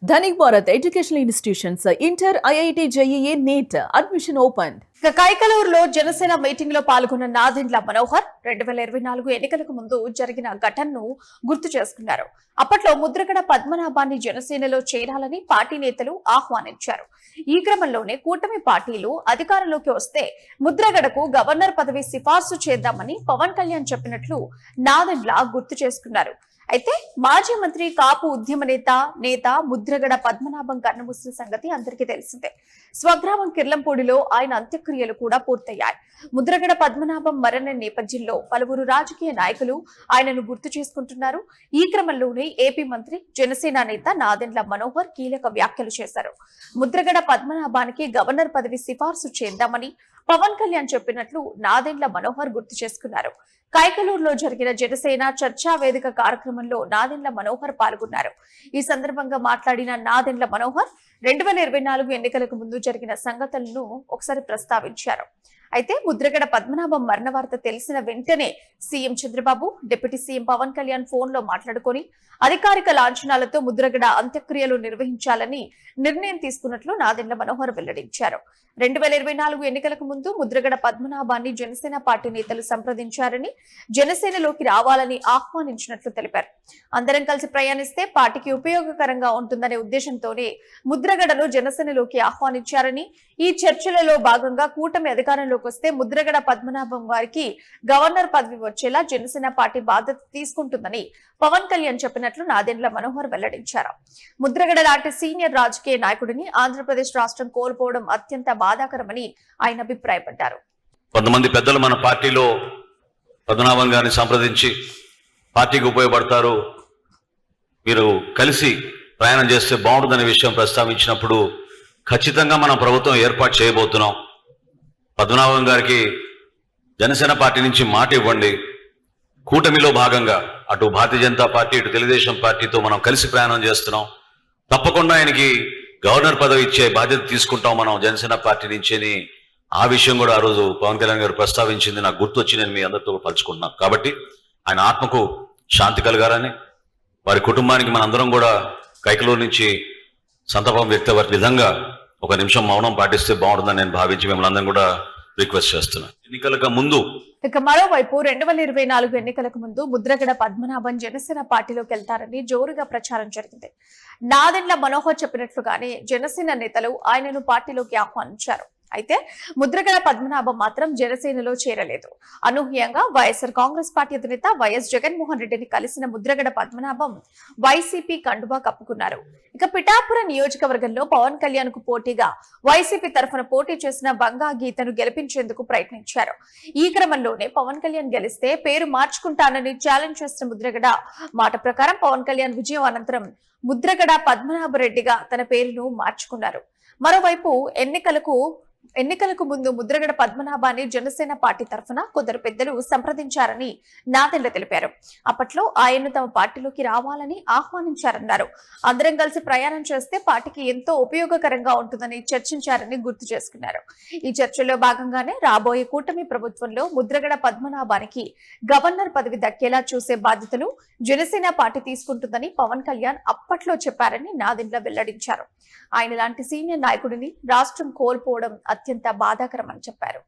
Dhanik Bharat educational institutions inter IIT JEE NEET admission open. కైకలూరులో Janasena meeting లో పాల్గొన్న నాదెండ్ల మనోహర్ 2024 ఎన్నికలకు ముందు జరిగిన ఘటనను గుర్తు చేసుకున్నారు. అప్పట్లో ముద్రగడ పద్మనాభాన్ని జనసేనలో చేరాలని పార్టీ నేతలు ఆహ్వానించారు. ఈ క్రమంలోనే కూటమి పార్టీలు అధికారంలోకి వస్తే ముద్రగడకు గవర్నర్ పదవి సిఫార్సు చేద్దామని పవన్ కళ్యాణ్ చెప్పినట్లు నాదెండ్ల గుర్తు చేసుకున్నారు. అయితే మాజీ మంత్రి కాపు ఉద్యమ నేత ముద్రగడ పద్మనాభం కన్నుమూసిన సంగతి అందరికీ తెలిసిందే. స్వగ్రామం కిర్లంపూడిలో ఆయన అంత్యక్రియలు కూడా పూర్తయ్యాయి. ముద్రగడ పద్మనాభం మరణ నేపథ్యంలో పలువురు రాజకీయ నాయకులు ఆయనను గుర్తు చేసుకుంటున్నారు. ఈ క్రమంలోనే ఏపీ మంత్రి జనసేన నేత నాదెండ్ల మనోహర్ కీలక వ్యాఖ్యలు చేశారు. ముద్రగడ పద్మనాభానికి గవర్నర్ పదవి సిఫార్సు చేద్దామని పవన్ కళ్యాణ్ చెప్పినట్లు నాదెండ్ల మనోహర్ గుర్తు చేసుకున్నారు. కైకలూరులో జరిగిన జనసేన చర్చా వేదిక కార్యక్రమంలో నాదెండ్ల మనోహర్ పాల్గొన్నారు. ఈ సందర్భంగా మాట్లాడిన నాదెండ్ల మనోహర్ 2024 ఎన్నికలకు ముందు జరిగిన సంగతులను ఒకసారి ప్రస్తావించారు. అయితే ముద్రగడ పద్మనాభం మరణ వార్త తెలిసిన వెంటనే CM Chandrababu, deputy CM Pawan Kalyan phone లో మాట్లాడుకుని అధికారిక లాంఛనాలతో ముద్రగడ అంత్యక్రియలు నిర్వహించాలని నిర్ణయం తీసుకున్నట్లు నాదెండ్ల మనోహర్ వెల్లడించారు. 2024 ఎన్నికలకు ముందు ముద్రగడ పద్మనాభాన్ని జనసేన పార్టీ నేతలు సంప్రదించారని, జనసేనలోకి రావాలని ఆహ్వానించినట్లు తెలిపారు. అందరం కలిసి ప్రయాణిస్తే పార్టీకి ఉపయోగకరంగా ఉంటుందనే ఉద్దేశంతోనే ముద్రగడను జనసేనలోకి ఆహ్వానించారని, ఈ చర్చలలో భాగంగా కూటమి అధికారంలోకి వస్తే ముద్రగడ పద్మనాభం వారికి గవర్నర్ పదవి వచ్చేలా జనసేన పార్టీ బాధ్యత తీసుకుంటుందని పవన్ కళ్యాణ్ చెప్పినట్లు నాదెండ్ల మనోహర్ వెల్లడించారు. ముద్రగడ లాంటి సీనియర్ రాజకీయ నాయకుడిని ఆంధ్రప్రదేశ్ రాష్ట్రం కోల్పోవడం అత్యంత బాధాకరమని ఆయన అభిప్రాయపడ్డారు. కొంతమంది పెద్దలు మన పార్టీలో పద్మనాభం గారిని సంప్రదించి పార్టీకి ఉపయోగపడతారు, మీరు కలిసి ప్రయాణం చేస్తే బాగుంటుందనే విషయం ప్రస్తావించినప్పుడు ఖచ్చితంగా మనం ప్రభుత్వం ఏర్పాటు చేయబోతున్నాం. పద్మనాభం గారికి జనసేన పార్టీ నుంచి మాట ఇవ్వండి. కూటమిలో భాగంగా అటు భారతీయ జనతా పార్టీ, ఇటు తెలుగుదేశం పార్టీతో మనం కలిసి ప్రయాణం చేస్తున్నాం. తప్పకుండా ఆయనకి గవర్నర్ పదవి ఇచ్చే బాధ్యత తీసుకుంటాం మనం జనసేన పార్టీ నుంచి అని ఆ విషయం కూడా ఆ రోజు పవన్ కళ్యాణ్ గారు ప్రస్తావించింది నాకు గుర్తొచ్చి నేను మీ అందరితో పంచుకుంటున్నాను. కాబట్టి ఆయన ఆత్మకు శాంతి కలగాలని, వారి కుటుంబానికి మనందరం కూడా కైకలూరు నుంచి సంతాపం వ్యక్త విధంగా ఒక నిమిషం మౌనం పాటిస్తే బాగుంటుందని నేను భావించి మిమ్మల్ని అందరం కూడా రిక్వెస్ట్ చేస్తున్నాను. ఎన్నికలకు ముందు మరోవైపు 2024 ఎన్నికలకు ముందు ముద్రగడ పద్మనాభం జనసేన పార్టీలోకి వెళ్తారని జోరుగా ప్రచారం జరిగింది. నాదెండ్ల మనోహర్ చెప్పినట్లుగానే జనసేన నేతలు ఆయనను పార్టీలోకి ఆహ్వానించారు. అయితే ముద్రగడ పద్మనాభం మాత్రం జనసేనలో చేరలేదు. అనూహ్యంగా వైఎస్ఆర్ కాంగ్రెస్ పార్టీ అధినేత వైఎస్ జగన్మోహన్ రెడ్డిని కలిసిన ముద్రగడ పద్మనాభం వైసీపీ కండువా కప్పుకున్నారు. ఇక పిఠాపురం నియోజకవర్గంలో పవన్ కళ్యాణ్ కు పోటీగా వైసీపీ తరఫున పోటీ చేసిన బంగా గీతను గెలిపించేందుకు ప్రయత్నించారు. ఈ క్రమంలోనే పవన్ కళ్యాణ్ గెలిస్తే పేరు మార్చుకుంటానని ఛాలెంజ్ చేసిన ముద్రగడ మాట ప్రకారం పవన్ కళ్యాణ్ విజయం అనంతరం ముద్రగడ పద్మనాభరెడ్డిగా తన పేరును మార్చుకున్నారు. మరోవైపు ఎన్నికలకు ముందు ముద్రగడ పద్మనాభాన్ని జనసేన పార్టీ తరఫున కొందరు పెద్దలు సంప్రదించారని నాదెండ్ల తెలిపారు. అప్పట్లో ఆయన్ను తమ పార్టీలోకి రావాలని ఆహ్వానించారన్నారు. అందరం కలిసి ప్రయాణం చేస్తే పార్టీకి ఎంతో ఉపయోగకరంగా ఉంటుందని చర్చించారని గుర్తు చేసుకున్నారు. ఈ చర్చలో భాగంగానే రాబోయే కూటమి ప్రభుత్వంలో ముద్రగడ పద్మనాభానికి గవర్నర్ పదవి దక్కేలా చూసే బాధ్యతను జనసేన పార్టీ తీసుకుంటుందని పవన్ కళ్యాణ్ అప్పట్లో చెప్పారని నాదెండ్ల వెల్లడించారు. ఆయన లాంటి సీనియర్ నాయకుడిని రాష్ట్రం కోల్పోవడం అత్యంత బాధాకరమని చెప్పారు.